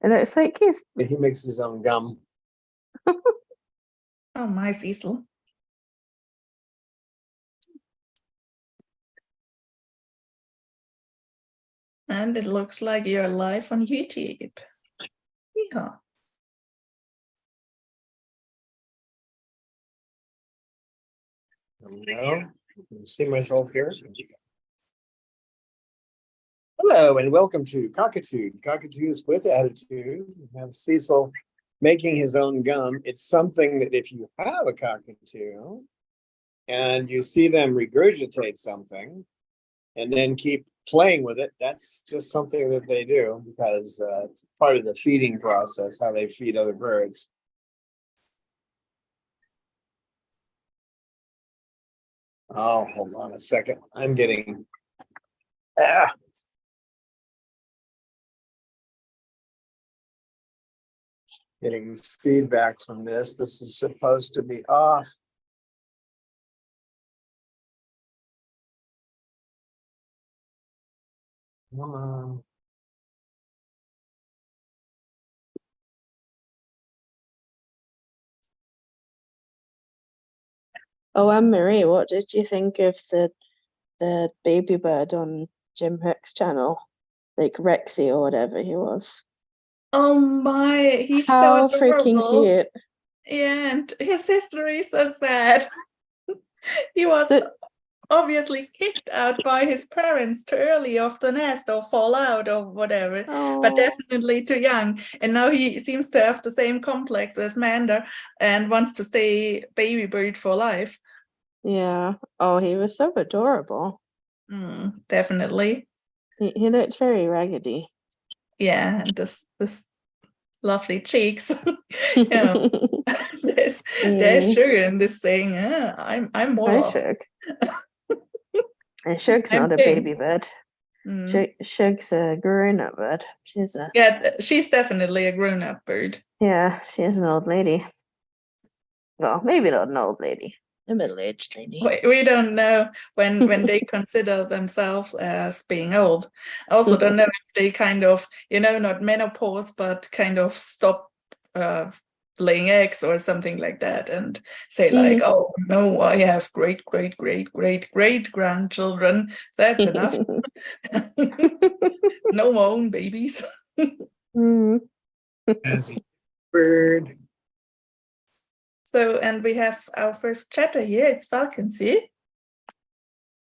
It looks like he's. He makes his own gum. Oh, my Cecil. And it looks like you're live on YouTube. Yeah. There we go. You can see myself here. Hello and welcome to Cockatude, Cockatoos with Attitude. We have Cecil making his own gum. It's something that if you have a cockatoo and you see them regurgitate something and then keep playing with it, that's just something that they do because it's part of the feeding process, how they feed other birds. Oh, hold on a second. I'm getting getting feedback from this. This is supposed to be off. Come on. Oh, Anne-Marie, what did you think of the baby bird on Jim Hook's channel? Like Rexy or whatever he was. Oh my, he's How so freaking adorable. cute. Yeah, and his history is so sad. He was obviously kicked out by his parents too early off the nest or fall out or whatever, but definitely too young. And now he seems to have the same complex as Mander and wants to stay baby bird for life. Yeah. Oh, he was so adorable. Definitely. He looked very raggedy. Yeah, and this lovely cheeks. Yeah. There's sugar in this saying. I'm more Hi, off. Shug. And Shug's I'm not a pink. baby bird. Shug's a grown-up bird. She's definitely a grown-up bird. Yeah, she's an old lady. Well, maybe not an old lady, a middle-aged lady. We don't know when they consider themselves as being old. I also don't know if they kind of, not menopause, but kind of stop laying eggs or something like that and say like, oh no, I have great grandchildren. That's enough. No more own babies. As a bird. So, and we have our first chatter here. It's Falconsy.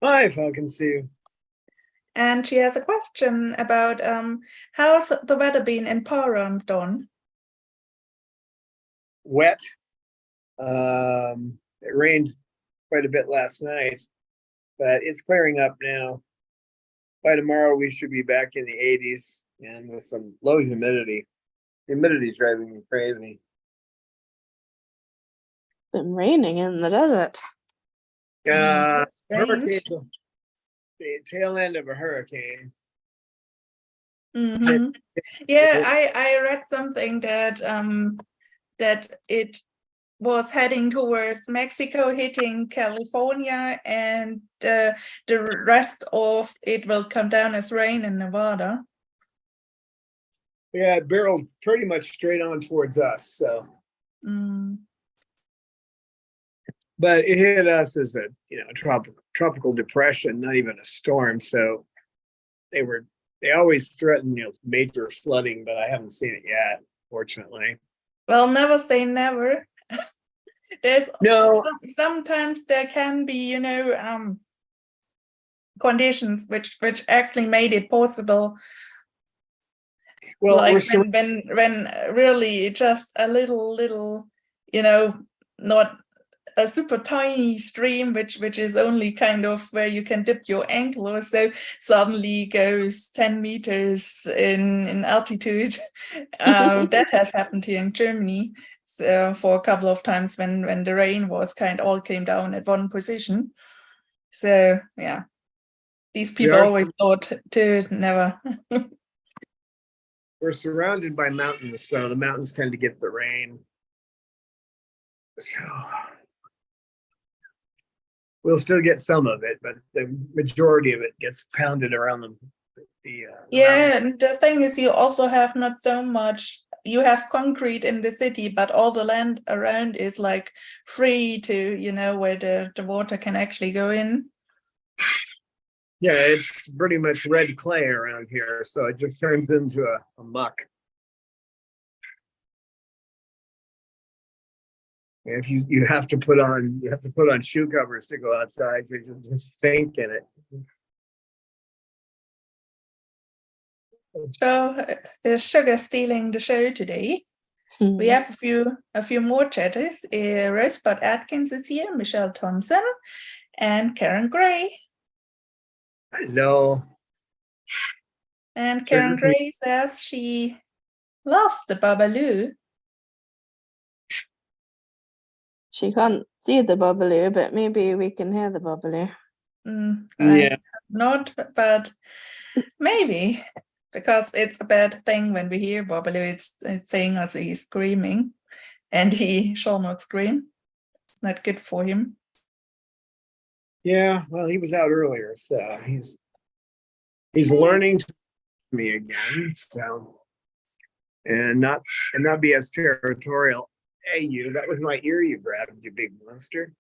Hi, Falconsy. And she has a question about how's the weather been in Parrot, Don? Wet. It rained quite a bit last night, but it's clearing up now. By tomorrow, we should be back in the 80s and with some low humidity. Humidity's driving me crazy. Been raining in the desert. Hurricane, the tail end of a hurricane. Yeah, I read something that that it was heading towards Mexico, hitting California, and the rest of it will come down as rain in Nevada. Yeah, it barreled pretty much straight on towards us. So, but it hit us as a tropical depression, not even a storm. So they always threaten major flooding, but I haven't seen it yet, fortunately. Well, never say never. There's sometimes there can be conditions which actually made it possible. Well, like when really just a little not a super tiny stream which is only kind of where you can dip your ankle or so suddenly goes 10 meters in altitude. That has happened here in Germany. So for a couple of times when the rain was all came down at one position. So yeah, these people always thought to never. We're surrounded by mountains, so the mountains tend to get the rain. So we'll still get some of it, but the majority of it gets pounded around Yeah, and the thing is, you also have not so much. You have concrete in the city, but all the land around is like free to, where the water can actually go in. Yeah, it's pretty much red clay around here, so it just turns into a muck. If you have to put on shoe covers to go outside, you just sink in it. So Sugar stealing the show today. We have a few more chatters. Rosebud Atkins is here, Michelle Thompson, and Karen Gray. Hello. And Karen Gray says she loves the Babaloo. She can't see the Babaloo, but maybe we can hear the Babaloo. Yeah. Not, but maybe, because it's a bad thing when we hear Babaloo. It's saying us he's screaming, and he shall not scream. It's not good for him. Yeah, well, he was out earlier, so he's learning to me again. So and not be as territorial. Hey, you! That was my ear you grabbed, you big monster.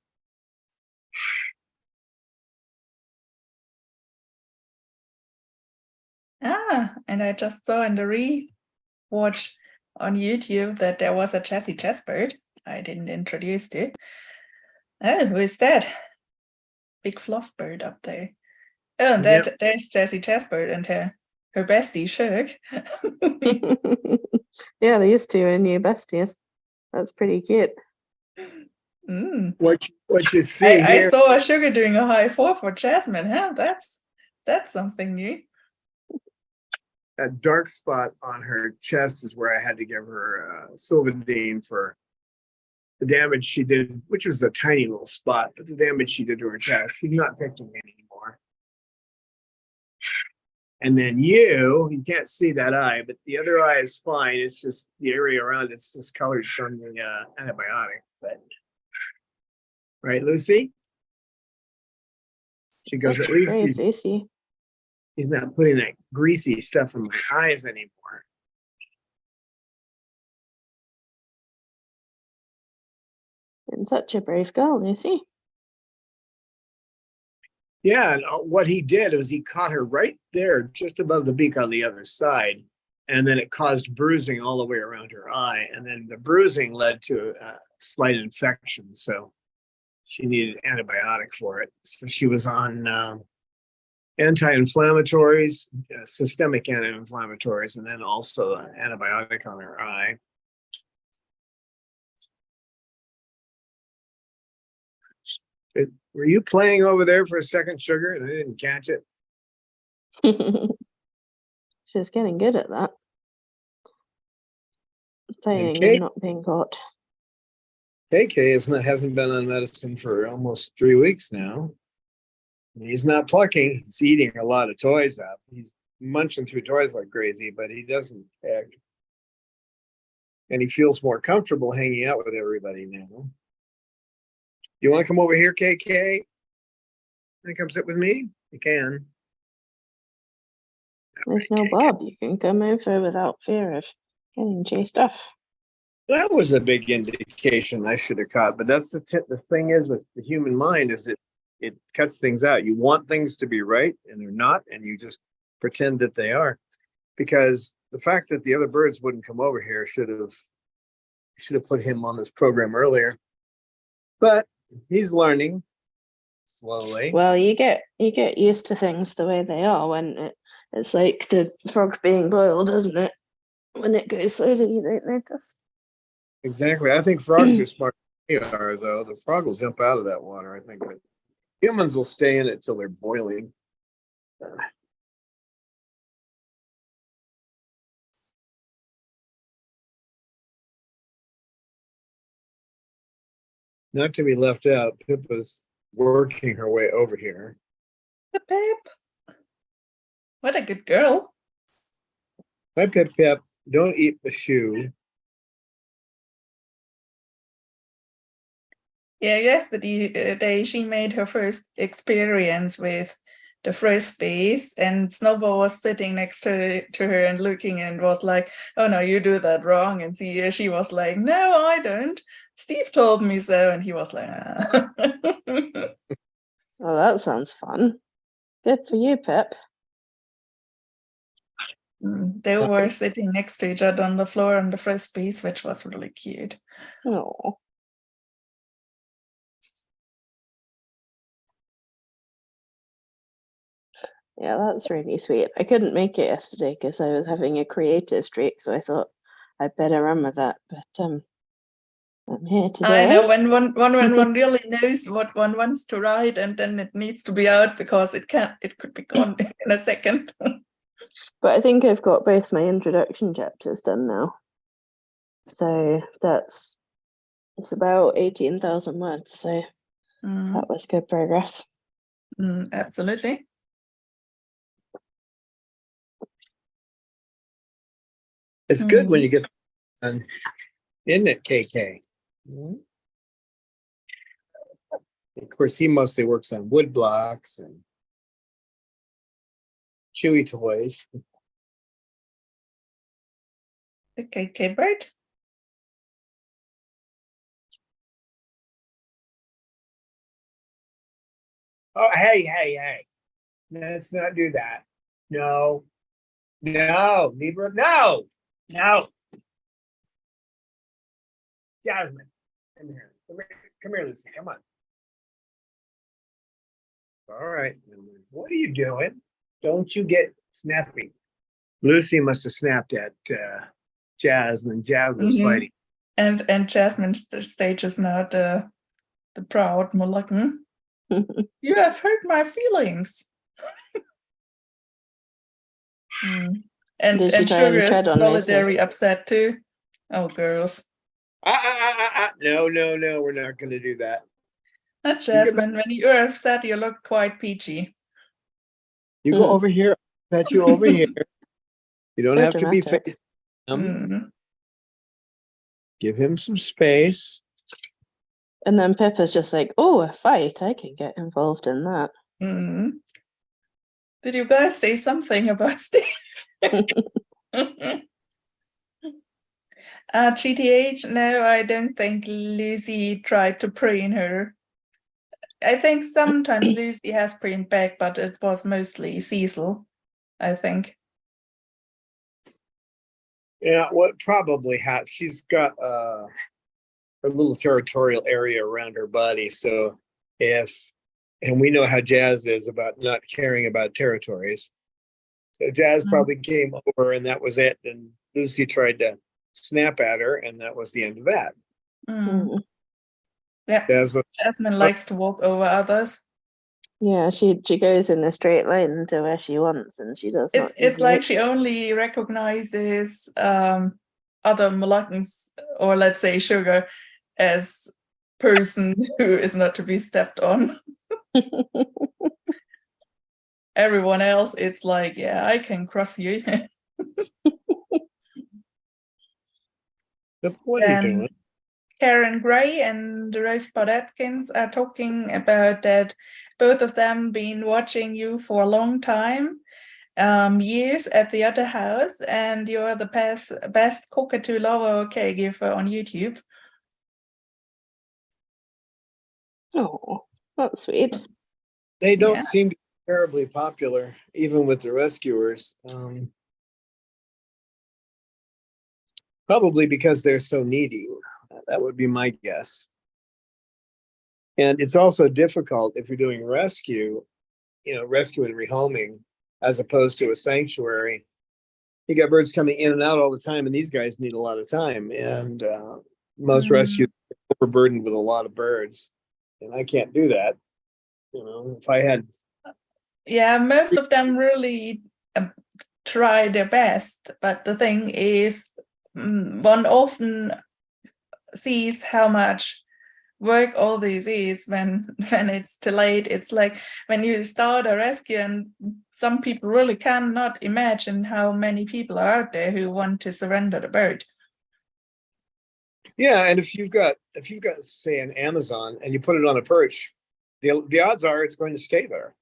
And I just saw in the re-watch on YouTube that there was a Jessie Chessbird. I didn't introduce it. Oh, who is that? Big fluff bird up there. Oh, there's Jessie Chessbird and her bestie Shug. Yeah, these two are new besties. That's pretty cute. What you see I saw a Sugar doing a high four for Jasmine. Huh? That's something new. A dark spot on her chest is where I had to give her Sylvadine for the damage she did, which was a tiny little spot, but the damage she did to her chest. She's not picking anymore. And then you can't see that eye, but the other eye is fine. It's just the area around it's discolored from the antibiotic. But right, Lucy? She goes, at least Lucy. He's not putting that greasy stuff in my eyes anymore. And such a brave girl, Lucy. Yeah, and what he did was he caught her right there, just above the beak on the other side. And then it caused bruising all the way around her eye. And then the bruising led to a slight infection. So she needed antibiotic for it. So she was on anti-inflammatories, systemic anti-inflammatories, and then also an antibiotic on her eye. Were you playing over there for a second, Sugar, and I didn't catch it? She's getting good at that. Playing and not being caught. KK hasn't been on medicine for almost 3 weeks now. He's not plucking. He's eating a lot of toys up. He's munching through toys like crazy, but he doesn't peck. And he feels more comfortable hanging out with everybody now. You want to come over here, KK? And come sit with me? You can. There's no Bob. You can come over without fear of getting chased off. That was a big indication I should have caught. But that's the thing is with the human mind is it cuts things out. You want things to be right, and they're not, and you just pretend that they are. Because the fact that the other birds wouldn't come over here should have put him on this program earlier. But he's learning slowly. Well, you get used to things the way they are when it's like the frog being boiled, isn't it? When it goes slowly, you don't notice. Exactly. I think frogs are smart than we are, though. The frog will jump out of that water. I think that humans will stay in it till they're boiling. Not to be left out, Pippa's working her way over here. The Pip. What a good girl. Hi, Pip. Don't eat the shoe. Yeah, yesterday she made her first experience with the frisbees, and Snowball was sitting next to her and looking, and was like, "Oh no, you do that wrong." And she was like, "No, I don't. Steve told me so." And he was like, "Ah." Oh, that sounds fun. Good for you, Pip. They were sitting next to each other on the floor on the frisbees, which was really cute. Oh. Yeah, that's really sweet. I couldn't make it yesterday because I was having a creative streak, so I thought I'd better run with that. But I'm here today. I know when one really knows what one wants to write, and then it needs to be out because it could be gone in a second. But I think I've got both my introduction chapters done now. So it's about 18,000 words. So that was good progress. Absolutely. It's good when you get done, isn't it, KK? Of course, he mostly works on wood blocks and chewy toys. Okay, K-Bird. Oh, hey. Let's not do that. No. Leave her. No. Jasmine, come here. Come here, Lucy. Come on. All right. What are you doing? Don't you get snappy. Lucy must have snapped at Jazz, and Jazz was fighting. And Jasmine's stage is now the proud Moluccan. You have hurt my feelings. And Sugar is solidary upset too. Oh, girls. No, we're not going to do that. That's Jasmine. When you're upset, you look quite peachy. You go over here. I'll pet you over here. You don't have to be facing him. Give him some space. And then Pippa's just like, oh, a fight. I can get involved in that. Did you guys say something about Steve? GTH, no, I don't think Lucy tried to preen her. I think sometimes Lucy has preened back, but it was mostly Cecil, I think. Yeah, what probably happened, she's got a little territorial area around her body. So and we know how Jazz is about not caring about territories. So Jazz probably came over and that was it. And Lucy tried to snap at her and that was the end of that. Yeah, Jasmine likes to walk over others. Yeah, she goes in a straight line to where she wants, and she does not. It's like she only recognizes other Moluccans, or let's say Sugar, as person who is not to be stepped on. Everyone else, it's like, yeah, I can cross you. What are you doing? Karen Gray and Rosebud Atkins are talking about that both of them been watching you for a long time, years at the other house, and you're the best cockatoo lover caregiver on YouTube. Oh, that's sweet. They don't seem to be terribly popular, even with the rescuers. Probably because they're so needy. That would be my guess. And it's also difficult if you're doing rescue, rescue and rehoming, as opposed to a sanctuary. You got birds coming in and out all the time, and these guys need a lot of time. And most rescues are overburdened with a lot of birds. And I can't do that. If I had. Yeah, most of them really try their best. But the thing is, one often sees how much work all this is when it's too late. It's like when you start a rescue, and some people really cannot imagine how many people are out there who want to surrender the bird. Yeah, and if you've got say an Amazon and you put it on a perch, the odds are it's going to stay there.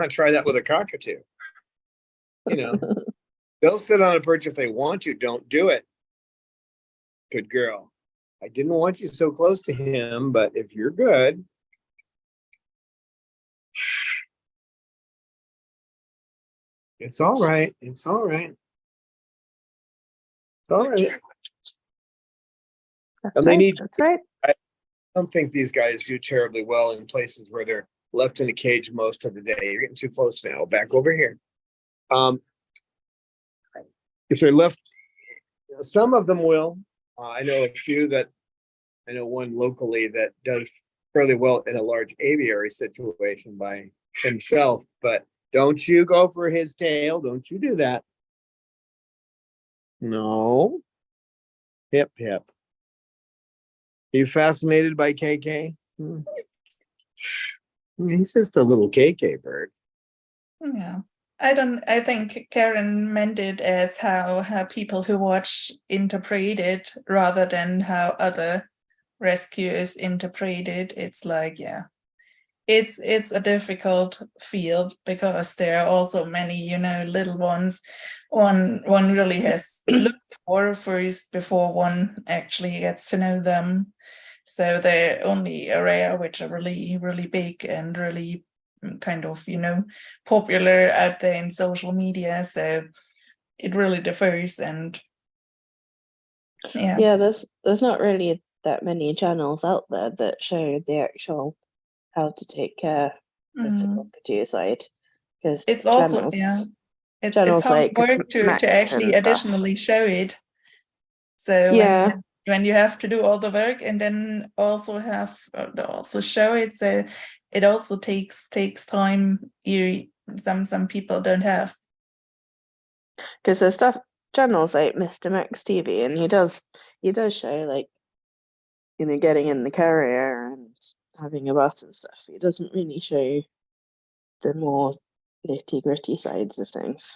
Try that with a cockatoo. You know, they'll sit on a perch if they want to. Don't do it. Good girl. I didn't want you so close to him, but if you're good. It's all right. It's all right. It's all right. That's And they right. need. That's right. I don't think these guys do terribly well in places where they're left in a cage most of the day. You're getting too close now. Back over here. If they're left, some of them will. I know a few that. I know one locally that does fairly well in a large aviary situation by himself, but don't you go for his tail. Don't you do that. No. Hip, hip. Are you fascinated by KK? He's just a little KK bird. Yeah. I think Karen meant it as how people who watch interpret it rather than how other rescuers interpret it. It's like, yeah, it's a difficult field because there are also many, little ones one really has to look for first before one actually gets to know them. So they're only rare which are really, really big and really kind of, popular out there in social media. So it really differs. And yeah, there's not really that many channels out there that show the actual how to take care of the cockatoo side, because it's also channels, it's channels hard like work to Max actually and stuff. additionally show it. So Yeah, when you have to do all the work and then also have also show it, so it also takes time some people don't have. because there's channels like Mr. Max TV, and he does show, like, getting in the carrier and having a bath and stuff. He doesn't really show the more nitty gritty sides of things.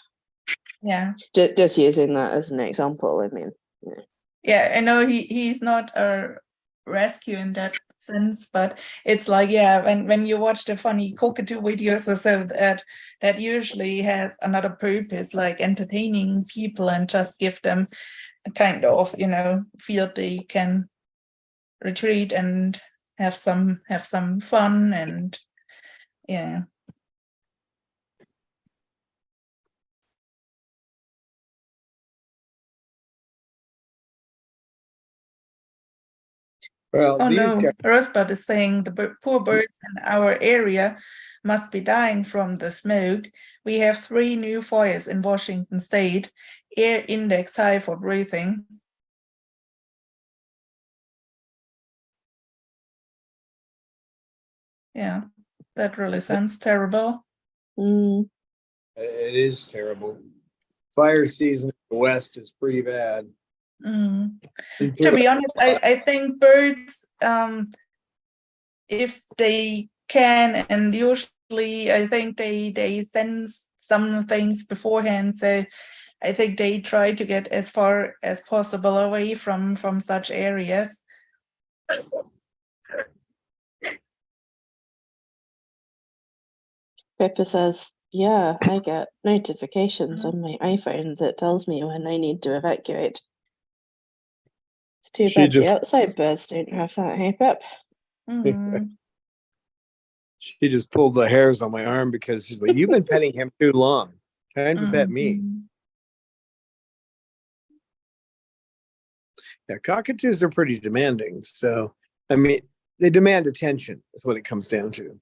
Yeah. Just using that as an example. I mean, Yeah, I know he's not a rescue in that sense, but it's like, yeah, when you watch the funny cockatoo videos or so, that usually has another purpose, like entertaining people and just give them a kind of, field they can retreat and have some fun. And yeah. Well, Oh these no, guys. Rosebud is saying the poor birds in our area must be dying from the smoke. We have 3 new fires in Washington state, air index high for breathing. Yeah, that really sounds terrible. It is terrible. Fire season in the West is pretty bad. To be honest, I think birds, if they can, and usually I think they sense some things beforehand, so I think they try to get as far as possible away from such areas. Pippa says, yeah, I get notifications on my iPhone that tells me when I need to evacuate. It's too bad the outside birds don't have that, hey, Pip? She just pulled the hairs on my arm because she's like, you've been petting him too long. Time to pet me. Yeah, cockatoos are pretty demanding. So, I mean, they demand attention is what it comes down to.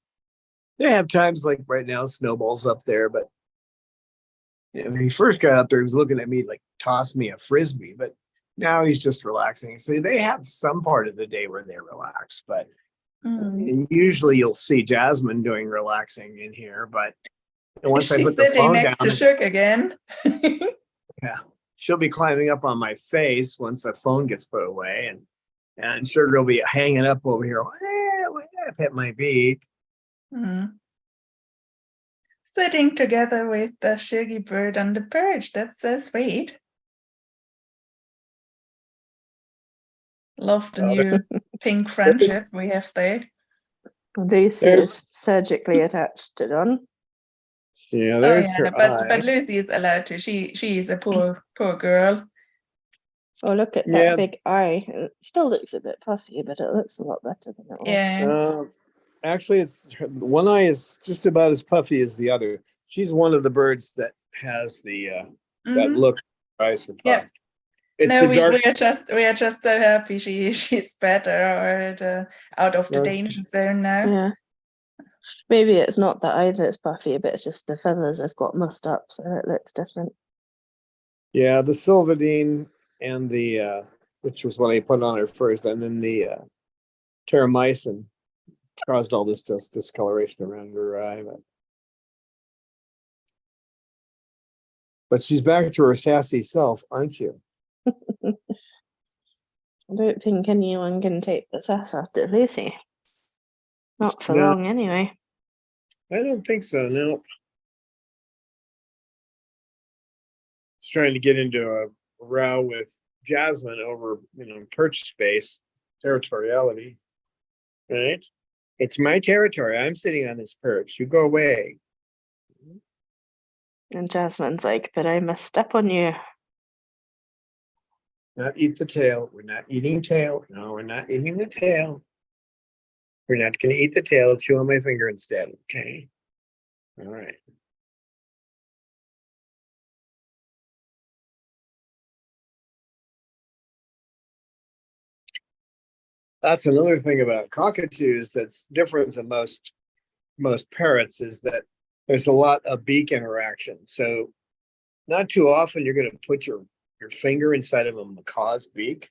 They have times like right now, Snowball's up there, but when he first got up there, he was looking at me like toss me a frisbee, but now he's just relaxing. So they have some part of the day where they relax, but and usually you'll see Jasmine doing relaxing in here, but once I put the phone next down, to Shook again. Yeah, she'll be climbing up on my face once the phone gets put away, and Sugar will be hanging up over here. Pet my beak. Sitting together with the shaggy bird on the perch. That's so sweet. Love the new pink friendship we have there. Lucy is surgically attached to Don. Yeah, Oh there's yeah, her but eye. Lucy is allowed to. She is a poor girl. Oh, look at Yeah. that big eye. It still looks a bit puffy, but it looks a lot better than it was. Yeah. Actually, one eye is just about as puffy as the other. She's one of the birds that has the that look. Eyes are puffed. Yeah. It's No, the dark. we are just so happy she's better or out of the danger zone now. Yeah. Maybe it's not the eye that's puffy, but it's just the feathers have got mussed up, so it looks different. Yeah, the Sylvadine and the which was what I put on her first, and then the terramycin caused all this discoloration around her eye. But she's back to her sassy self, aren't you? I don't think anyone can take the sass out of Lucy. Not for long, anyway. I don't think so, no. It's trying to get into a row with Jasmine over, perch space, territoriality, right? It's my territory. I'm sitting on this perch. You go away. And Jasmine's like, but I must step on you. Not eat the tail. We're not eating tail. No, we're not eating the tail. We're not going to eat the tail. Chew on my finger instead. Okay. All right. That's another thing about cockatoos that's different than most parrots is that there's a lot of beak interaction. So not too often you're going to put your finger inside of a macaw's beak,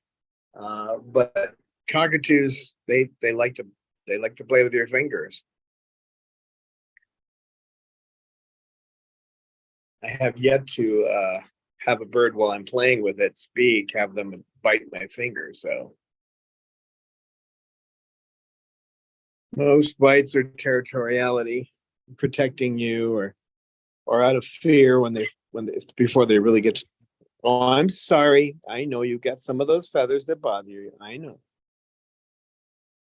but cockatoos they like to play with your fingers. I have yet to have a bird while I'm playing with its beak have them bite my finger. So most bites are territoriality, protecting you, or out of fear when they before they really get. Oh, I'm sorry. I know you got some of those feathers that bother you. I know.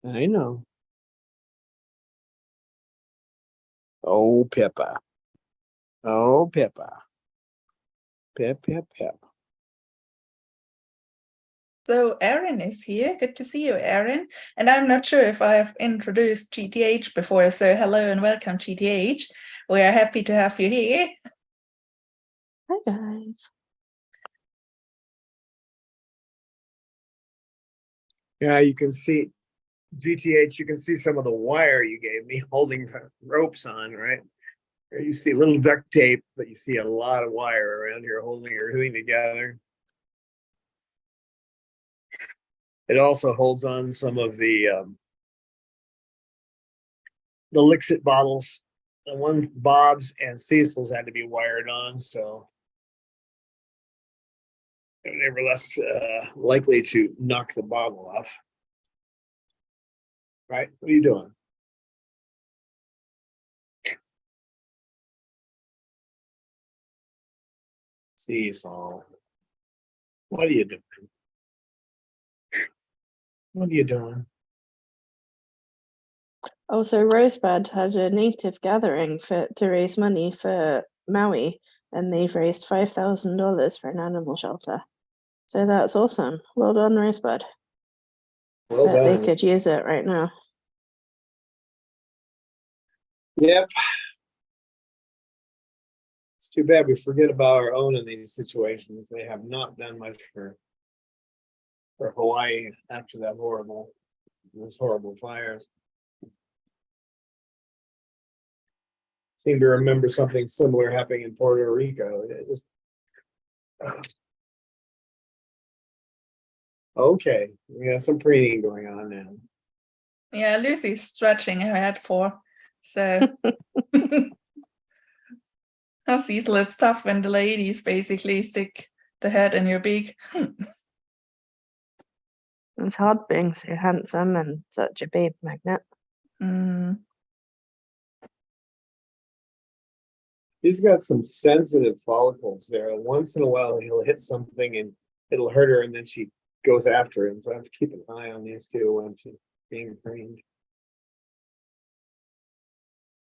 I know. Oh, Pippa. Oh, Pippa. Pip, pip, pip. So Erin is here. Good to see you, Erin. And I'm not sure if I've introduced GTH before. So hello and welcome, GTH. We are happy to have you here. Hi, guys. Yeah, you can see GTH. You can see some of the wire you gave me holding the ropes on, right? You see a little duct tape, but you see a lot of wire around here holding everything together. It also holds on some of the Lixit bottles. The one Bob's and Cecil's had to be wired on, so they were less likely to knock the bottle off. Right? What are you doing? Cecil. What are you doing? What are you doing? Oh, so Rosebud had a native gathering to raise money for Maui, and they've raised $5,000 for an animal shelter. So that's awesome. Well done, Rosebud. Well Bet they done. could use it right now. Yep. It's too bad we forget about our own in these situations. They have not done much for Hawaii after those horrible fires. Seem to remember something similar happening in Puerto Rico. Okay, we got some preening going on now. Yeah, Lucy's stretching her head for. So Cecil, it's tough when the ladies basically stick the head in your beak. It's hard being so handsome and such a babe magnet. He's got some sensitive follicles there. Once in a while, he'll hit something and it'll hurt her, and then she goes after him. So I have to keep an eye on these two when she's being preened.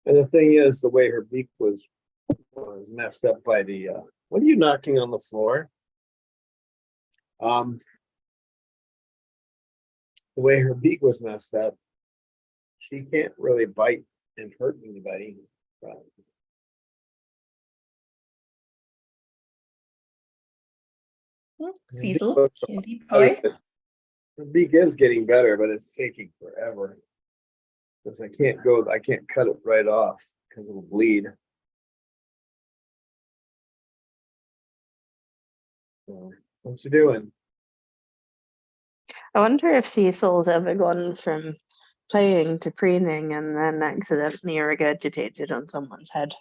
And the thing is, the way her beak was was messed up by the, what are you knocking on the floor? The way her beak was messed up, she can't really bite and hurt anybody. But Cecil, cutie boy. the beak is getting better, but it's taking forever. Because I can't cut it right off because it'll bleed. So, what you doing? I wonder if Cecil's ever gone from playing to preening and then accidentally regurgitated on someone's head.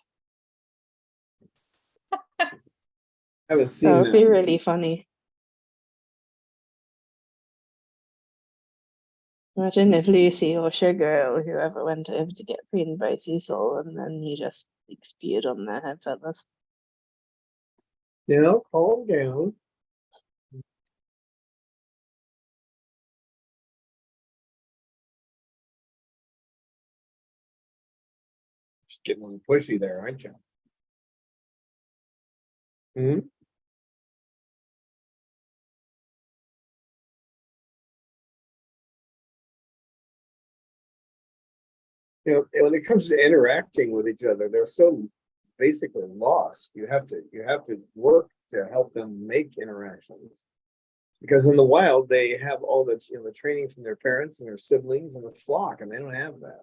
I haven't seen That would be that. really funny. Imagine if Lucy or Sugar or whoever went over to get preened by Cecil and then he just spewed on their head feathers. Calm down. Just getting a little pushy there, aren't you? Hmm? When it comes to interacting with each other, they're so basically lost. You have to work to help them make interactions. Because in the wild, they have all the the training from their parents and their siblings and the flock, and they don't have that.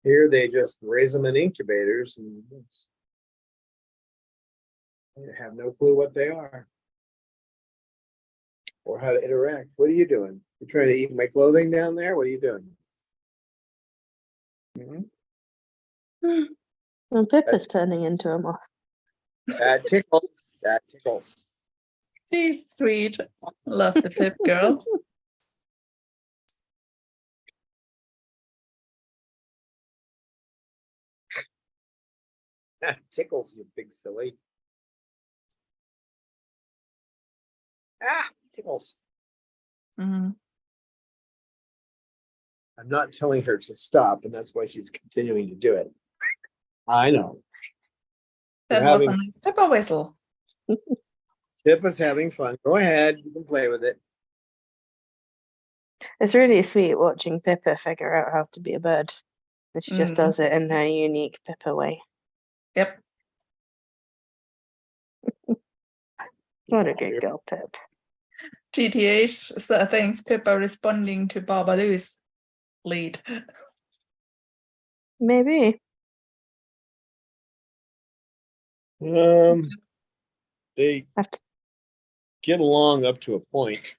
Here, they just raise them in incubators and they have no clue what they are or how to interact. What are you doing? You trying to eat my clothing down there? What are you doing? And Pippa's turning into a moth. That tickles. That tickles. She's sweet. Love the Pip girl. That tickles, you big silly. Tickles. Mhm. I'm not telling her to stop, and that's why she's continuing to do it. I know. That was a nice Pippa whistle. Pippa's having fun. Go ahead, you can play with it. It's really sweet watching Pippa figure out how to be a bird. And she just does it in her unique Pippa way. Yep. What a good girl, Pip. GTH thanks Pippa responding to Babaloo's lead. Maybe. They get along up to a point.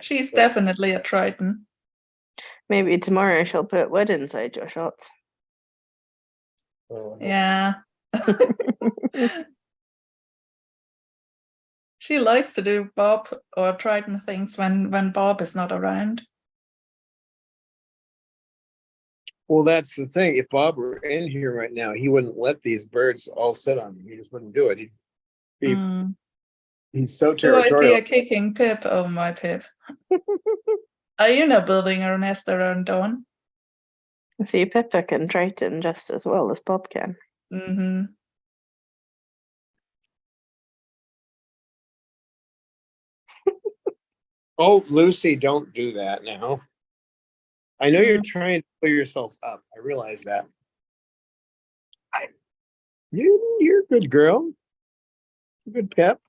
She's definitely a Triton. Maybe tomorrow she'll put wood inside your shots. Yeah. She likes to do Bob or Triton things when Bob is not around. Well, that's the thing. If Bob were in here right now, he wouldn't let these birds all sit on him. He just wouldn't do it. He's so territorial. Do I see a kicking Pip? Oh, my Pip. Are you not building a nest around Dawn? See, Pippa can Triton just as well as Bob can. Oh, Lucy, don't do that now. I know you're trying to pull yourself up. I realize that. You're a good girl. Good Pep.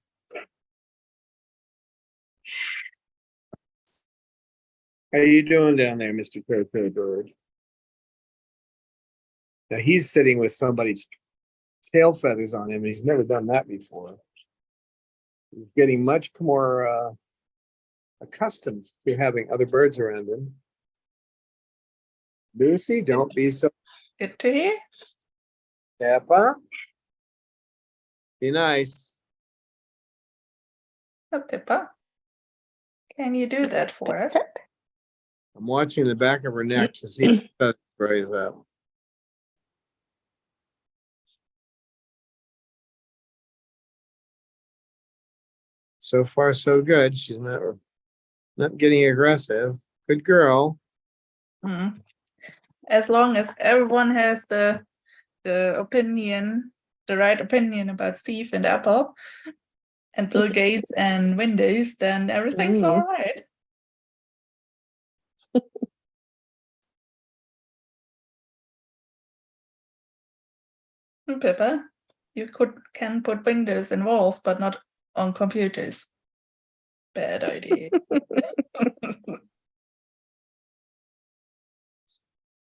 How you doing down there, Mr. Cockatoo Bird? Now he's sitting with somebody's tail feathers on him. He's never done that before. He's getting much more accustomed to having other birds around him. Lucy, don't be so. Good to hear. Peppa, be nice. Oh, Pippa, can you do that for us? I'm watching the back of her neck to see if it raise up. So far, so good. She's not getting aggressive. Good girl. As long as everyone has the the right opinion about Steve and Apple and Bill Gates and Windows, then everything's all right. Pippa, you can put windows in walls, but not on computers. Bad idea.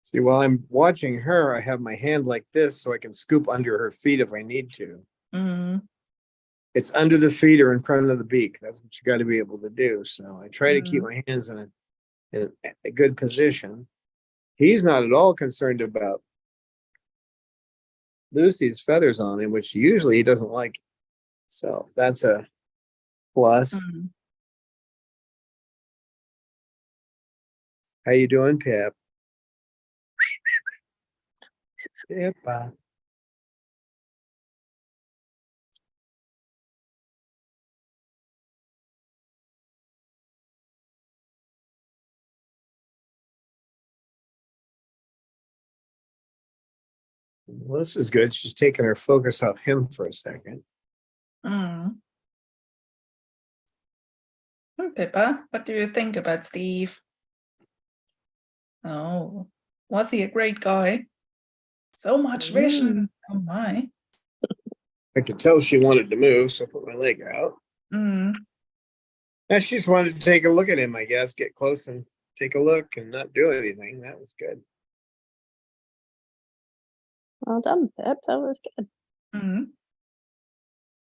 See, while I'm watching her, I have my hand like this so I can scoop under her feet if I need to. It's under the feet or in front of the beak. That's what you got to be able to do. So I try to keep my hands in a good position. He's not at all concerned about Lucy's feathers on him, which usually he doesn't like. So that's a plus. How you doing, Pip? Pippa. Well, this is good. She's taking her focus off him for a second. Pippa, what do you think about Steve? Oh, was he a great guy? So much vision. Oh my. I could tell she wanted to move, so I put my leg out. And she just wanted to take a look at him, I guess, get close and take a look and not do anything. That was good. Well done, Pip. That was good. That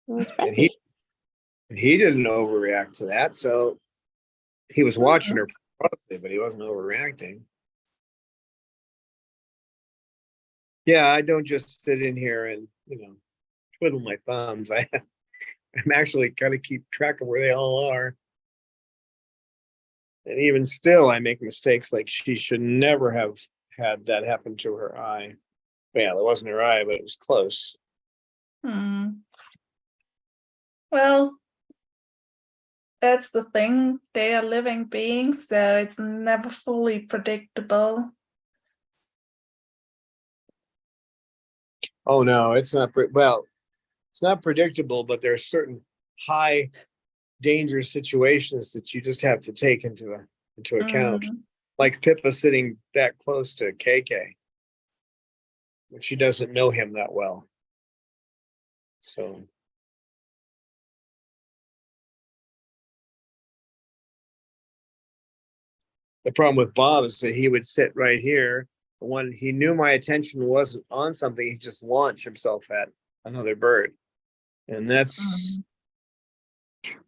was And he didn't overreact to that, so he was watching her closely, but he wasn't overreacting. Yeah, I don't just sit in here and, twiddle my thumbs. I'm actually kind of keep track of where they all are. And even still, I make mistakes. Like she should never have had that happen to her eye. Well, it wasn't her eye, but it was close. Well, that's the thing. They are living beings, so it's never fully predictable. Oh no, it's not. Well, it's not predictable, but there are certain high dangerous situations that you just have to take into account. Like Pippa sitting that close to KK, but she doesn't know him that well. So. The problem with Bob is that he would sit right here. When he knew my attention wasn't on something, he'd just launch himself at another bird. And that's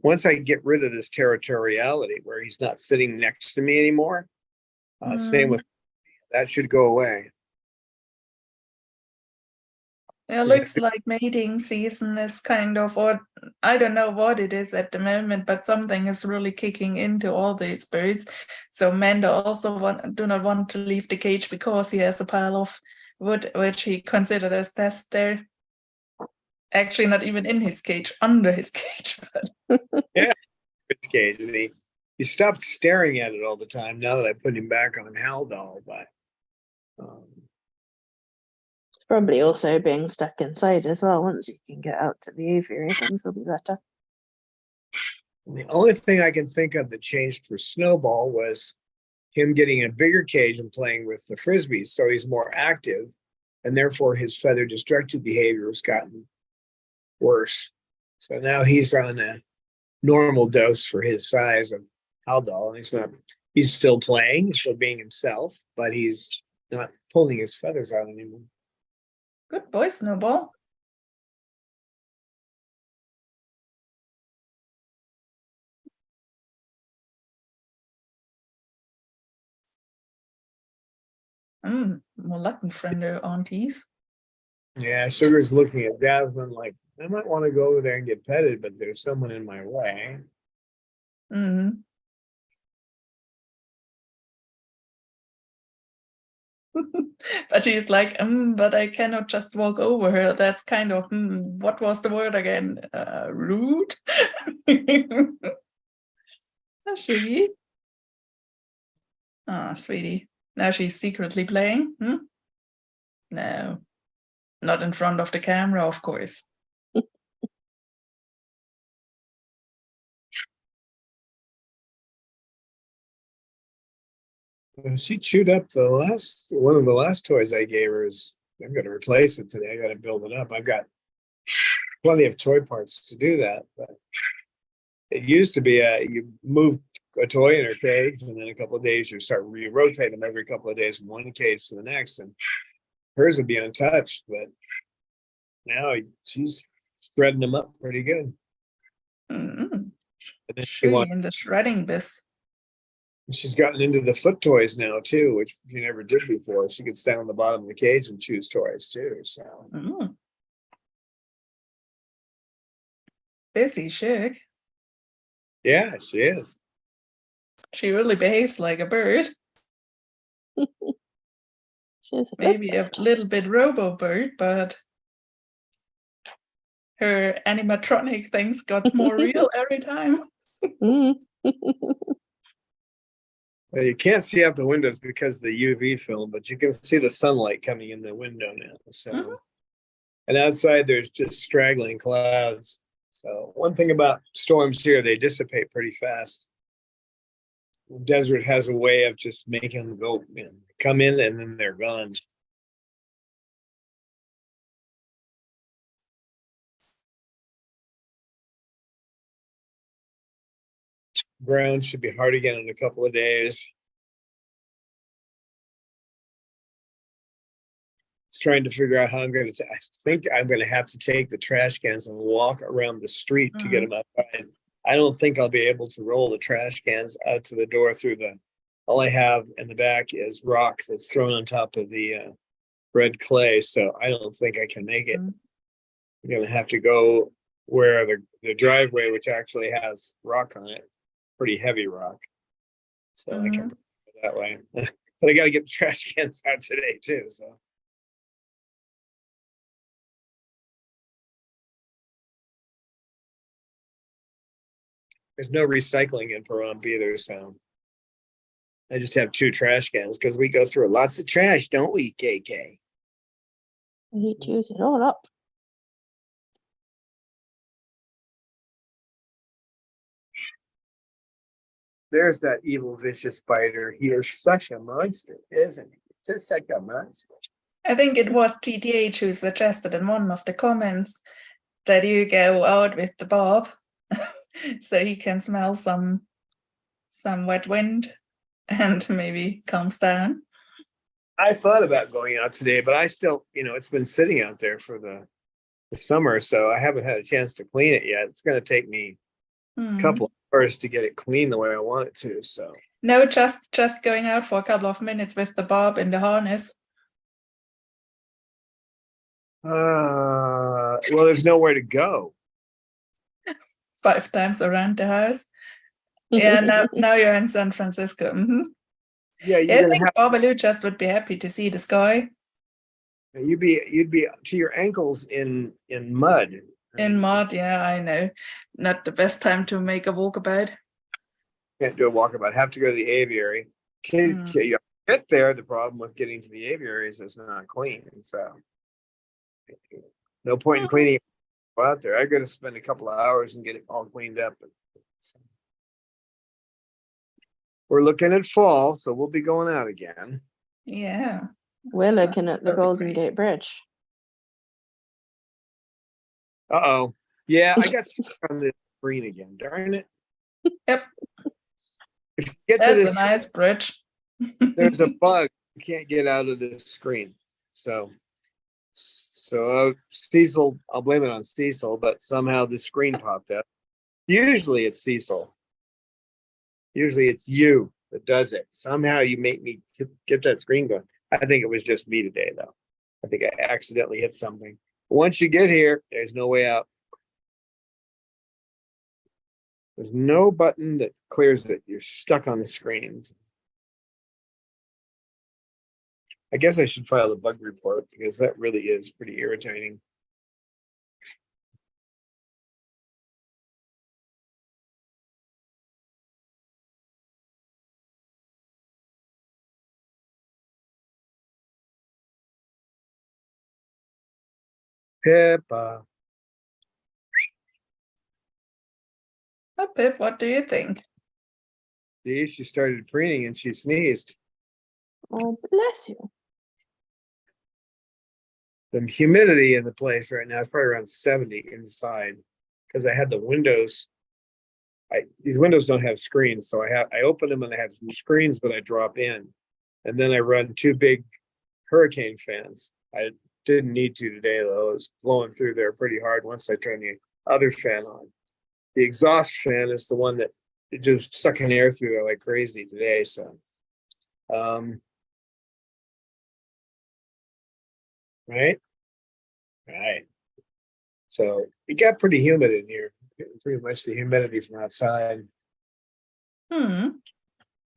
once I get rid of this territoriality where he's not sitting next to me anymore, same with that should go away. It looks like mating season is kind of, or I don't know what it is at the moment, but something is really kicking into all these birds. So Mando also do not want to leave the cage because he has a pile of wood, which he considered as test there. Actually, not even in his cage, under his cage. Yeah, his cage. And he stopped staring at it all the time now that I put him back on Haldol, but probably also being stuck inside as well. Once you can get out to the aviary, things will be better. The only thing I can think of that changed for Snowball was him getting a bigger cage and playing with the frisbees, so he's more active, and therefore his feather destructive behavior has gotten worse. So now he's on a normal dose for his size of Haldol, and he's still playing, he's still being himself, but he's not pulling his feathers out anymore. Good boy, Snowball. More lucky friendo aunties. Yeah, Sugar's looking at Jasmine like, I might want to go over there and get petted, but there's someone in my way. But she's like, but I cannot just walk over her. That's kind of, what was the word again? Rude? Sugar. Ah, sweetie. Now she's secretly playing? No. not in front of the camera, of course. She chewed up one of the last toys I gave her. I'm going to replace it today. I got to build it up. I've got plenty of toy parts to do that, but it used to be you move a toy in her cage, and then a couple of days you rotate them every couple of days from one cage to the next, and hers would be untouched. But now she's shredding them up pretty good. In the shredding biz. She's gotten into the foot toys now too, which she never did before. She could stand on the bottom of the cage and choose toys too. So busy chick. Yeah, she is. She really behaves like a bird. She's maybe a little bit robo bird, but her animatronic things got more real every time. Well, you can't see out the windows because of the UV film, but you can see the sunlight coming in the window now. So, and outside there's just straggling clouds. So one thing about storms here, they dissipate pretty fast. The desert has a way of just making them go come in and then they're gone. Ground should be hard again in a couple of days. It's trying to figure out how I think I'm going to have to take the trash cans and walk around the street to get them outside. I don't think I'll be able to roll the trash cans out to the door all I have in the back is rock that's thrown on top of the red clay. So I don't think I can make it. I'm going to have to go where the driveway, which actually has rock on it, pretty heavy rock. So I can go that way. But I got to get the trash cans out today too. So. There's no recycling in Pahrump either, so I just have 2 trash cans because we go through lots of trash, don't we, KK? We need to use it all up. There's that evil, vicious spider. He is such a monster, isn't he? Just such a monster. I think it was TTH who suggested in one of the comments that you go out with the Bob so he can smell some wet wind and maybe calms down. I thought about going out today, but I still, it's been sitting out there for the summer, so I haven't had a chance to clean it yet. It's going to take me a couple of hours to get it clean the way I want it to. So no, just going out for a couple of minutes with the Bob in the harness. Well, there's nowhere to go. 5 times around the house. Yeah, now you're in San Francisco. Yeah, I think Babalu just would be happy to see the sky. You'd be to your ankles in mud. In mud, yeah, I know. Not the best time to make a walkabout. Can't do a walkabout. Have to go to the aviary. You get there. The problem with getting to the aviary is it's not clean, so no point in cleaning it out there. I got to spend a couple of hours and get it all cleaned up. So. We're looking at fall, so we'll be going out again. Yeah. We're looking at the Golden Gate Bridge. Uh-oh. Yeah, I got stuck on the screen again. Darn it. Yep. That's a nice bridge. There's a bug. You can't get out of the screen. So Cecil, I'll blame it on Cecil, but somehow the screen popped up. Usually it's Cecil. Usually it's you that does it. Somehow you make me get that screen going. I think it was just me today, though. I think I accidentally hit something. Once you get here, there's no way out. There's no button that clears it. You're stuck on the screens. I guess I should file a bug report because that really is pretty irritating. Pippa. Oh, Pip, what do you think? See, she started preening and she sneezed. Oh, bless you. The humidity in the place right now is probably around 70 inside because I had the windows. These windows don't have screens, so I open them and I have some screens that I drop in, and then I run two big hurricane fans. I didn't need to today though; it was blowing through there pretty hard once I turned the other fan on. The exhaust fan is the one that just sucking air through there like crazy today. So, right. So it got pretty humid in here. Pretty much the humidity from outside. Hmm.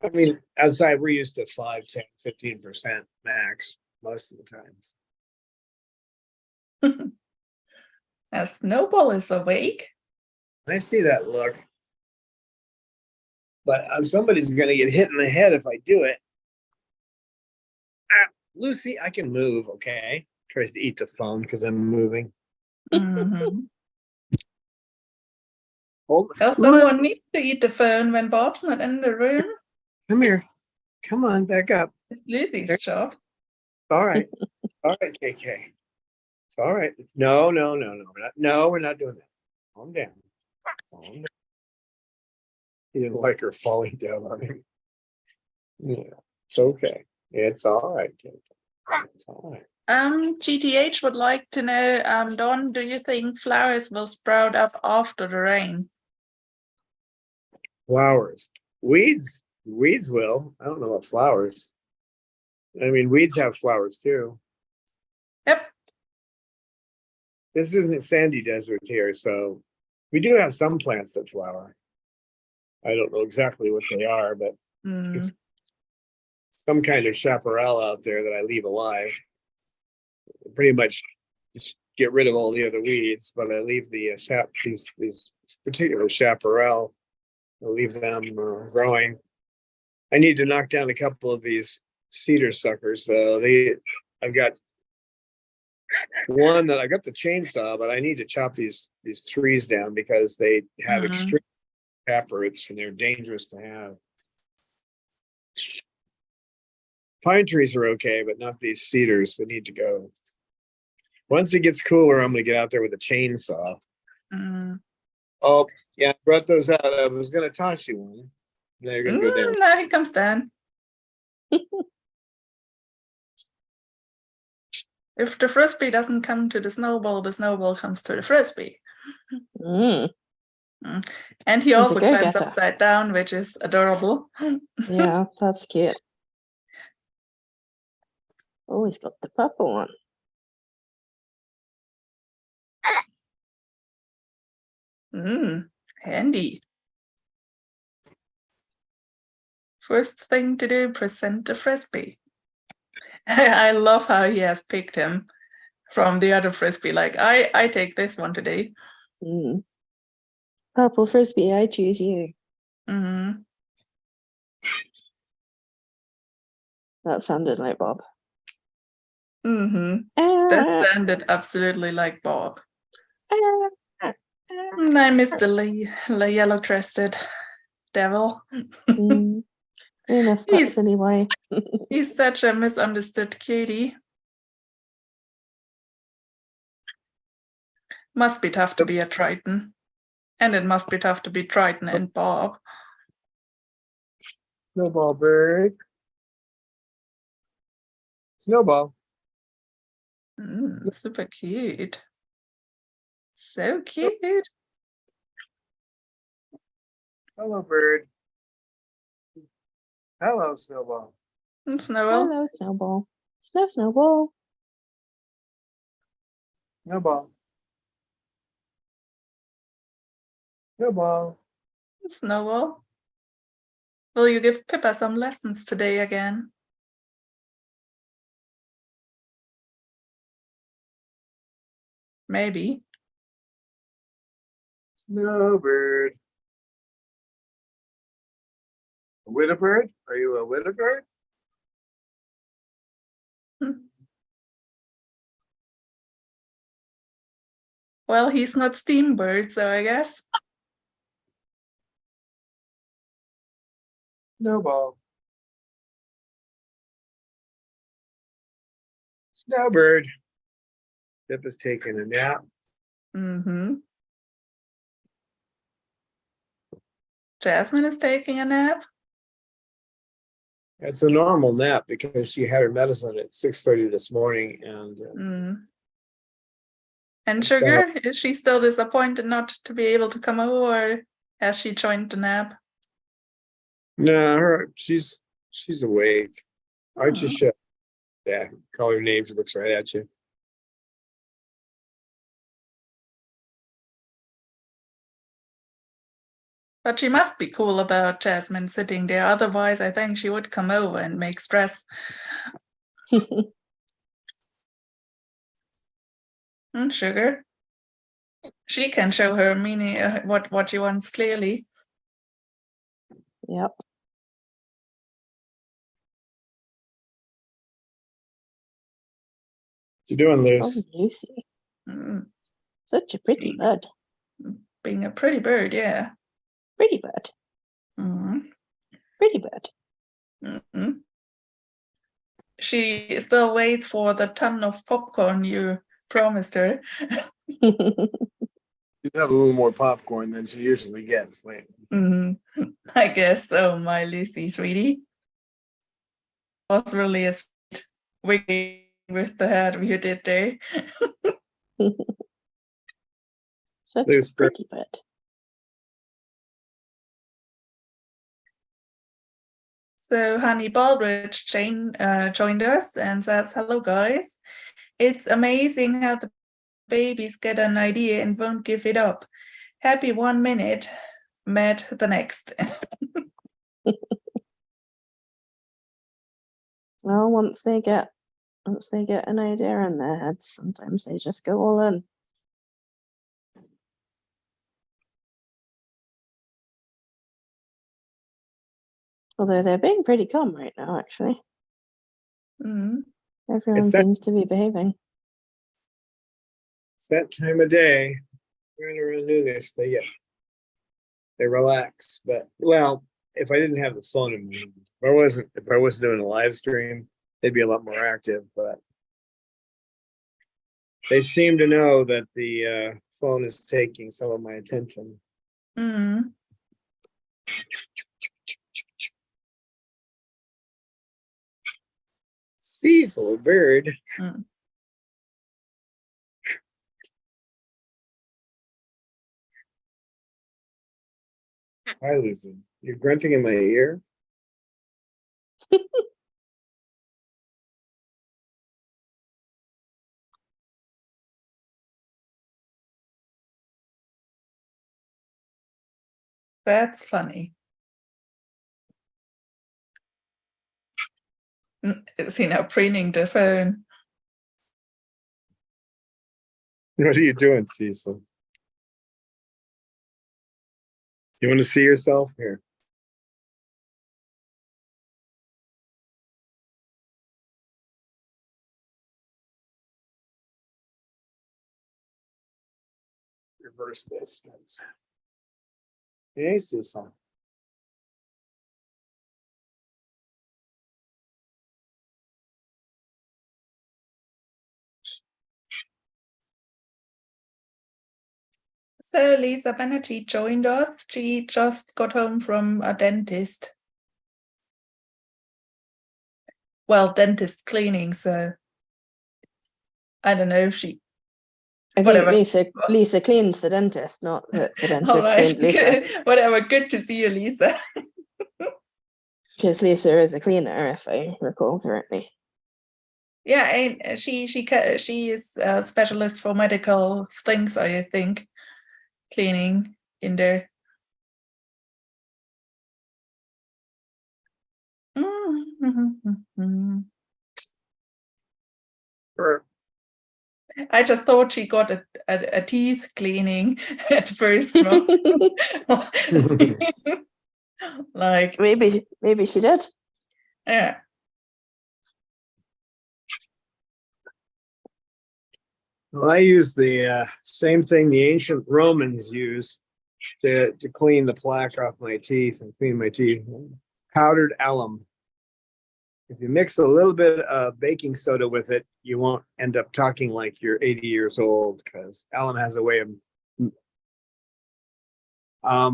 I mean, outside we're used to 5, 10, 15% max most of the times. A Snowball is awake. I see that look. But somebody's gonna get hit in the head if I do it. Lucy, I can move, okay? Tries to eat the phone because I'm moving. Mhm. Hold Well, someone needs to eat the phone when Bob's not in the room. Come here. Come on, back up. It's Lucy's job. All right. All right, KK. It's all right. No. We're not doing that. Calm down. Calm down. He didn't like her falling down on him. Yeah, it's okay. It's all right, KK. It's all right. GTH would like to know, Don, do you think flowers will sprout up after the rain? Flowers. Weeds will. I don't know about flowers. I mean, weeds have flowers too. Yep. This isn't sandy desert here, so we do have some plants that flower. I don't know exactly what they are, but it's some kind of chaparral out there that I leave alive. Pretty much just get rid of all the other weeds, but I leave the these particular chaparral. I'll leave them growing. I need to knock down a couple of these cedar suckers though. I've got one that I got the chainsaw, but I need to chop these trees down because they have extreme tap roots and they're dangerous to have. Pine trees are okay, but not these cedars. They need to go. Once it gets cooler, I'm gonna get out there with a chainsaw. Oh yeah, I brought those out. I was gonna toss you one. Now you're gonna go down. No, he comes down. If the frisbee doesn't come to the snowball comes to the frisbee. And he also climbs upside down, which is adorable. Yeah, that's cute. Oh, he's got the purple one. Handy. First thing to do, present the frisbee. I love how he has picked him from the other frisbee. Like, I take this one today. Purple frisbee, I choose you. That sounded like Bob. That sounded absolutely like Bob. I miss the yellow-crested devil. We miss pets anyway. He's such a misunderstood cutie. Must be tough to be a Triton. And it must be tough to be Triton and Bob. Snowball bird. Snowball. Super cute. So cute. Hello, bird. Hello, Snowball. Snowball. Hello, Snowball. Snowball. Snowball. Snowball. Snowball. Will you give Pippa some lessons today again? Maybe. Snowbird. A widow bird? Are you a widow bird? Well, he's not Steambird, so I guess. Snowball. Snowbird. Pip is taking a nap. Mm-hmm. Jasmine is taking a nap. It's a normal nap because she had her medicine at 6:30 this morning, and And It's Sugar, is she still disappointed not to be able to come over, or has she joined the nap? no, she's awake. Aren't you Oh. sure? Yeah, call her name. She looks right at you. But she must be cool about Jasmine sitting there. Otherwise, I think she would come over and make stress. Sugar. She can show her meaning, what she wants clearly. Yep. What you doing, Oh, Luce? Lucy. Mm. Such a pretty bird. Being a pretty bird, yeah. Pretty bird. Mm. Pretty bird. Mm-hmm. She still waits for the ton of popcorn you promised her. She's had a little more popcorn than she usually gets. I guess so, my Lucy, sweetie. Was really a sweet wiggling with the head you did there. Such Luce, a pretty bird. So Honey Baldridge joined us and says, hello guys. It's amazing how the babies get an idea and won't give it up. Happy 1 minute, mad the next. Well, once they get an idea in their heads, sometimes they just go all in. Although they're being pretty calm right now, actually. Everyone seems to be behaving. It's that time of day. Right around noonish, they relax. But well, if I didn't have the phone in my hand, if I wasn't doing a live stream, they'd be a lot more active. But they seem to know that the phone is taking some of my attention. Cecil, bird. Hi, Lucy. You're grunting in my ear. That's funny. Is he now preening the phone? What are you doing, Cecil? You want to see yourself here? Reverse this. Hey, Cecil. So Lisa Banerjee joined us. She just got home from a dentist. Well, dentist cleaning, so I don't know if she... I Whatever. think Lisa cleaned the dentist, not that the dentist All right. cleaned Lisa. Whatever, good to see you, Lisa. Because Lisa is a cleaner, if I recall correctly. Yeah, and she is a specialist for medical things, I think. Cleaning in there. I just thought she got a teeth cleaning at first. Like maybe she did. Yeah. Well, I use the same thing the ancient Romans used to clean the plaque off my teeth and clean my teeth. Powdered alum. If you mix a little bit of baking soda with it, you won't end up talking like you're 80 years old, because alum has a way of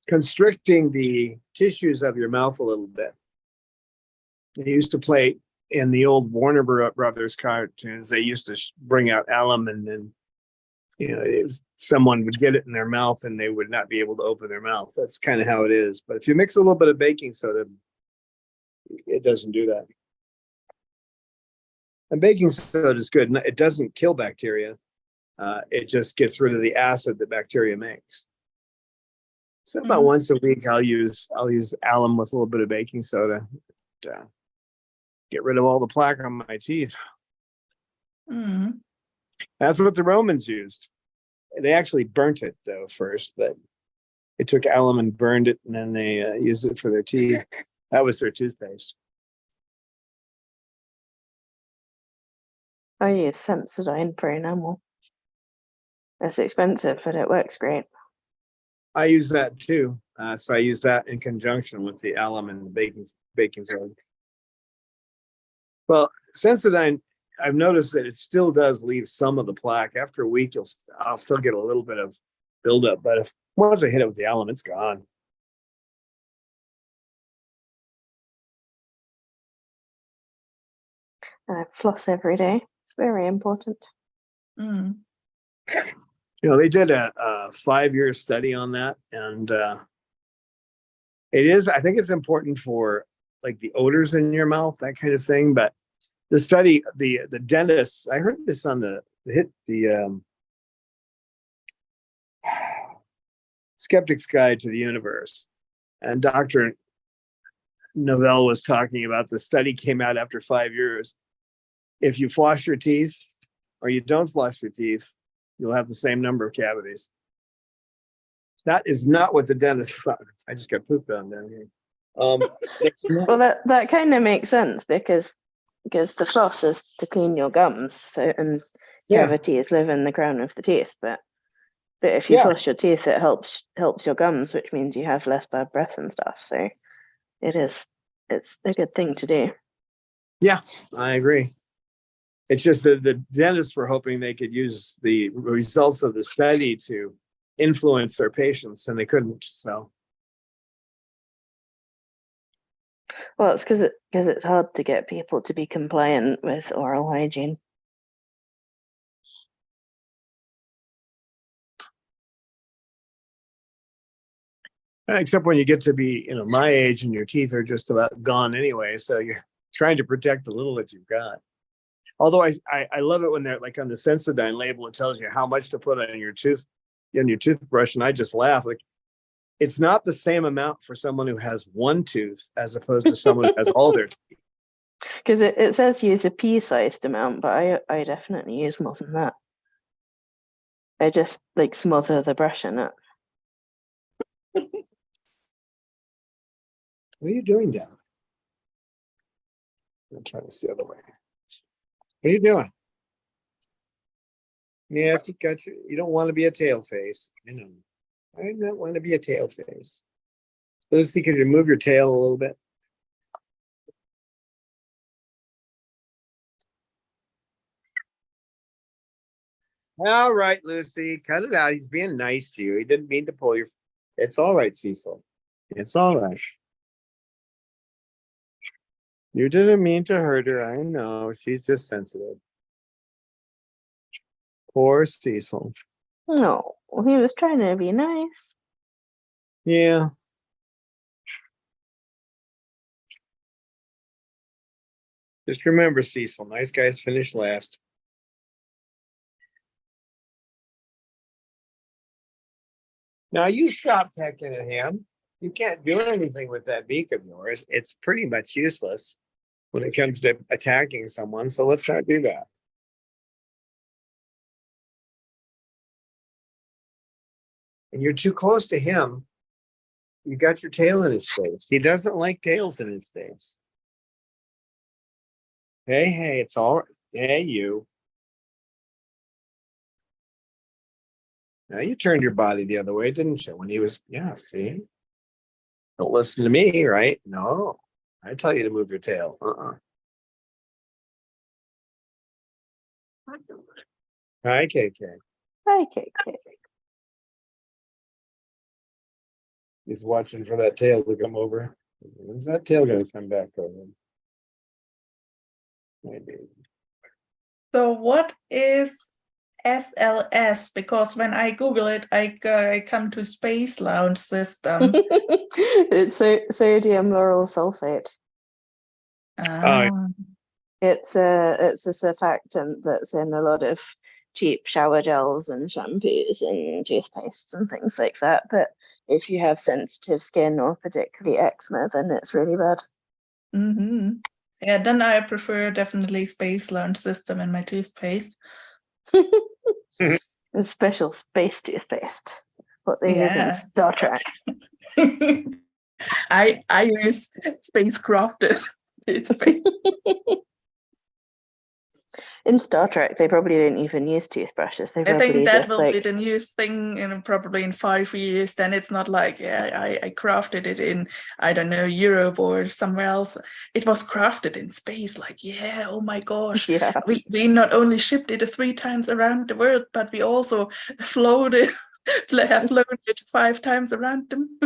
constricting the tissues of your mouth a little bit. They used to play in the old Warner Brothers cartoons. They used to bring out alum, and then someone would get it in their mouth and they would not be able to open their mouth. That's kind of how it is. But if you mix a little bit of baking soda, it doesn't do that. And baking soda is good. It doesn't kill bacteria. It just gets rid of the acid that bacteria makes. So about once a week, I'll use alum with a little bit of baking soda to get rid of all the plaque on my teeth. That's what the Romans used. They actually burnt it though first, but they took alum and burned it, and then they used it for their teeth. That was their toothpaste. I use Sensodyne for enamel. It's expensive, but it works great. I use that too. So I use that in conjunction with the alum and the baking soda. Well, Sensodyne, I've noticed that it still does leave some of the plaque. After a week, I'll still get a little bit of buildup, but once I hit it with the alum, it's gone. And I floss every day. It's very important. They did a 5-year study on that, and I think it's important for like the odors in your mouth, that kind of thing. But the study, the dentists, I heard this on the Skeptic's Guide to the Universe, and Dr. Novell was talking about the study came out after 5 years. If you floss your teeth or you don't floss your teeth, you'll have the same number of cavities. That is not what the dentist found. I just got pooped on down here. Well, that kind of makes sense because the floss is to clean your gums, and cavities live in the crown of the teeth. But if you floss your teeth, it helps your gums, which means you have less bad breath and stuff. So it's a good thing to do. Yeah, I agree. It's just that the dentists were hoping they could use the results of the study to influence their patients, and they couldn't. So, well, it's because it's hard to get people to be compliant with oral hygiene. Except when you get to be, my age, and your teeth are just about gone anyway. So you're trying to protect the little that you've got. Although I love it when they're like on the Sensodyne label, it tells you how much to put on your toothbrush, and I just laugh. Like, it's not the same amount for someone who has one tooth as opposed to someone who has all their teeth. Because it says use a pea-sized amount, but I definitely use more than that. I just like smother the brush in it. What are you doing down? I'm trying to see the other way. What are you doing? Yeah, you don't want to be a tail face. I know. I don't want to be a tail face. Lucy, could you move your tail a little bit? All right, Lucy, cut it out. He's being nice to you. He didn't mean to pull your. It's all right, Cecil. It's all right. You didn't mean to hurt her. I know. She's just sensitive. Poor Cecil. No, he was trying to be nice. Yeah. Just remember, Cecil, nice guys finish last. Now you stop pecking at him. You can't do anything with that beak of yours. It's pretty much useless when it comes to attacking someone. So let's not do that. And you're too close to him. You got your tail in his face. He doesn't like tails in his face. Hey, it's all right. Hey, you. Now you turned your body the other way, didn't you? When he was, yeah, see? Don't listen to me, right? No. I tell you to move your tail. Hi, KK. Hi, KK. He's watching for that tail to come over. When's that tail going to come back over? Maybe. So what is SLS? Because when I Google it, I come to Space Lounge System. It's sodium lauryl sulfate. It's a surfactant that's in a lot of cheap shower gels and shampoos and toothpastes and things like that. But if you have sensitive skin or particularly eczema, then it's really bad. Yeah, then I prefer definitely Space Lounge System in my toothpaste. A special space toothpaste. What they use in Star Trek. I use space crafted toothpaste. In Star Trek, they probably don't even use toothbrushes. They I think that will like... be the newest thing in probably in 5 years. Then it's not like, I crafted it in, I don't know, Europe or somewhere else. It was crafted in space. Like, yeah, oh my gosh. Yeah. We not only shipped it 3 times around the world, but we also have flown it 5 times around them.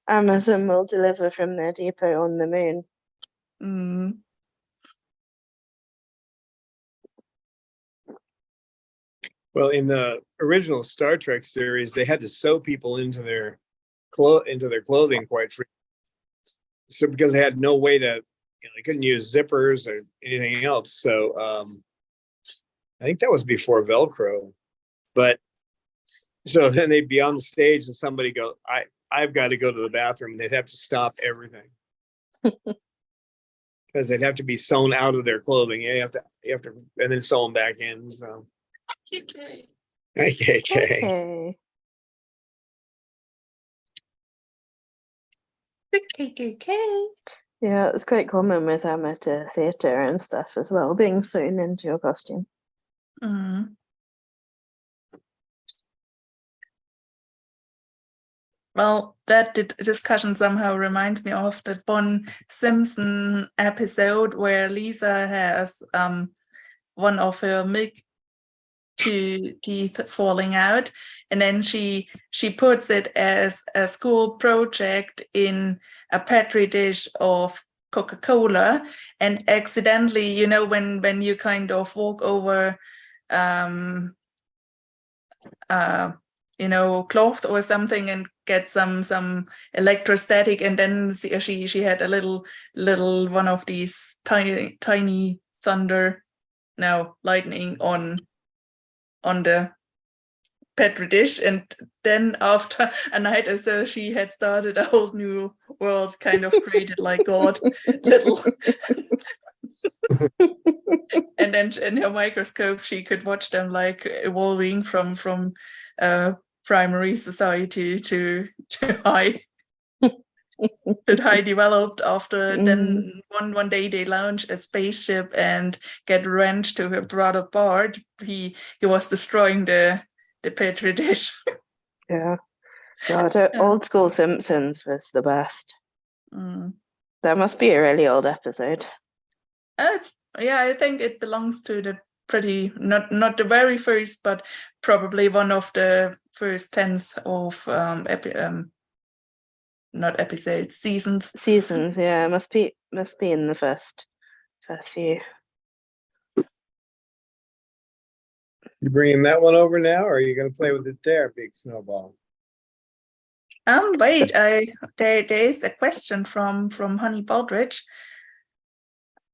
Amazon will deliver from their depot on the moon. Well, in the original Star Trek series, they had to sew people into their clothing quite frequently. So because they had no way to, they couldn't use zippers or anything else. So I think that was before Velcro. But so then they'd be on the stage and somebody go, I've got to go to the bathroom. And they'd have to stop everything because they'd have to be sewn out of their clothing. You have to, and then sew them back in. So. KK. KK. KKK. Yeah, it's quite common with amateur theatre and stuff as well, being sewn into your costume. Well, that discussion somehow reminds me of that one Simpson episode where Lisa has one of her milk teeth falling out, and then she puts it as a school project in a petri dish of Coca-Cola, and accidentally, when you kind of walk over cloth or something and get some electrostatic, and then she had a little one of these tiny lightning on the petri dish, and then after a night or so she had started a whole new world, kind of created like God little and then in her microscope she could watch them like evolving from primary society to high developed after. Then one day they launch a spaceship and get wrenched to her brother Bart. He was destroying the petri dish. Yeah. God, old school Simpsons was the best. That must be a really old episode. I think it belongs to the pretty, not the very first, but probably one of the first 10th of not episodes, seasons. Yeah, must be in the first few. You bringing that one over now, or are you going to play with it there, Big Snowball? Wait, there is a question from Honey Baldridge.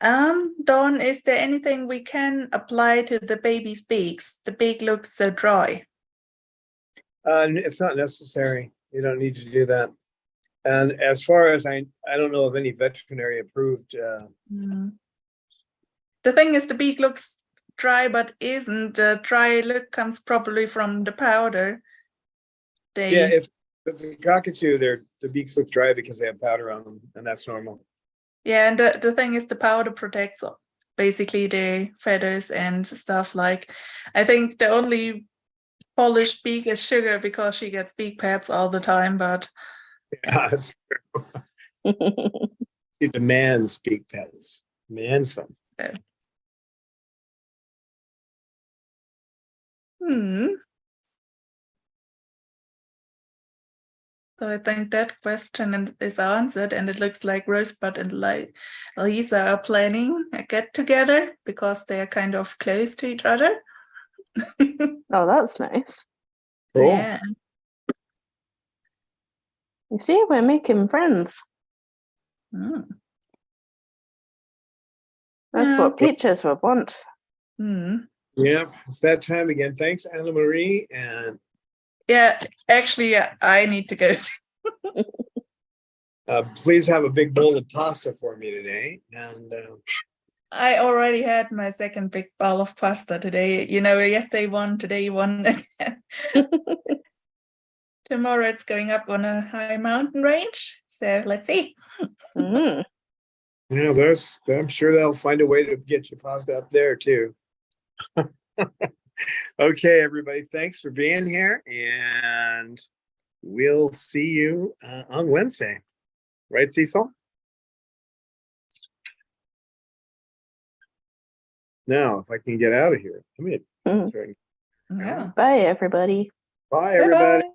Dawn, is there anything we can apply to the baby's beaks? The beak looks so dry. It's not necessary. You don't need to do that. And as far as I don't know of any veterinary approved. The thing is, the beak looks dry, but isn't. The dry look comes probably from the powder. If it's a cockatoo, the beaks look dry because they have powder on them, and that's normal. Yeah, and the thing is, the powder protects basically the feathers and stuff. Like, I think the only polished beak is sugar because she gets beak pads all the time, but Yeah, that's true. She demands beak pads. Demands them. So I think that question is answered, and it looks like Rosebud and Lisa are planning a get together because they are kind of close to each other. Oh, that's nice. Cool. Yeah. You see, we're making friends. Mm. That's Yeah. what peaches would want. Mm. Yeah, it's that time again. Thanks, Anna Marie. And Yeah, actually, I need to go. please have a big bowl of pasta for me today. And I already had my second big bowl of pasta today. You know, yesterday one, today one again. Tomorrow it's going up on a high mountain range. So let's see. Mm. yeah, I'm sure they'll find a way to get your pasta up there too. Okay, everybody, thanks for being here, and we'll see you on Wednesday. Right, Cecil? Now, if I can get out of here. Come in. Mm. Yeah. Bye, everybody. Bye, everybody. Bye-bye.